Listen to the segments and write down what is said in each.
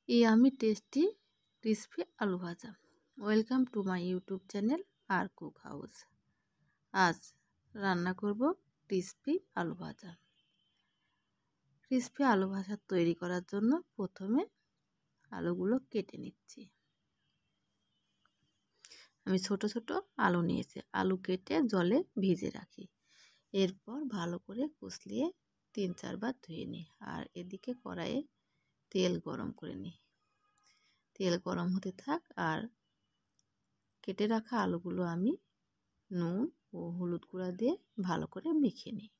Yummy tasty crispy আলু ভাজা। Welcome to my YouTube channel R Cook House. আজ রান্না করব ক্রিসপি আলু ভাজা। ক্রিসপি আলু ভাজা তৈরি করার জন্য প্রথমে আলুগুলো কেটে নিচ্ছি। আমি ছোট ছোট আলু নিয়েছি। আলু কেটে জলে ভিজে রাখি। এরপর ভালো করে কুচলিয়ে 3-4 বার ধুয়ে নিই। আর এদিকে কড়াইয়ে তেল গরম করে নিই। তেল গরম হতে থাক আর কেটে রাখা আলুগুলো আমি নুন ও হলুদ গুঁড়া দিয়ে ভালো করে মেখে নিই।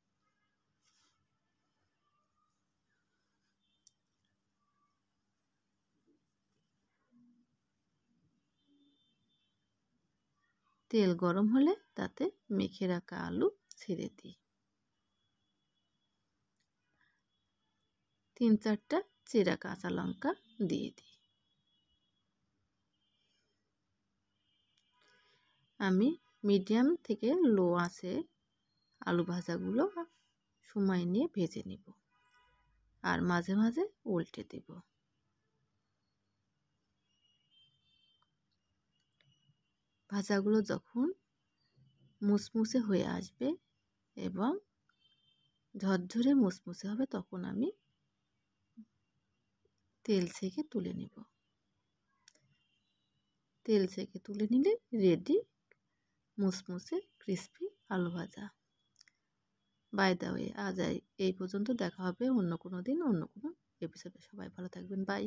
তেল গরম হলে তাতে মেখে রাখা আলু ছেড়ে দিই। 3-4টা চেরা কাঁচা লঙ্কা দিয়ে দিই। আমি মিডিয়াম থেকে লো আঁচে আলু ভাজাগুলো সময় নিয়ে ভেজে নেব আর মাঝে মাঝে উল্টে দেব। ভাজাগুলো যখন মুসমুসে হয়ে আসবে এবং ঝরঝরে মুসমুসে হবে তখন আমি তেল ছেঁকে তুলে নেব। তেল ছেঁকে তুলে নিলে রেডি মুসমুসে ক্রিসপি আলু ভাজা। বাই দ্য ওয়ে, আজ এই পর্যন্ত। দেখা হবে অন্য কোনো দিন অন্য কোনো এপিসোডে। সবাই ভালো থাকবেন। বাই।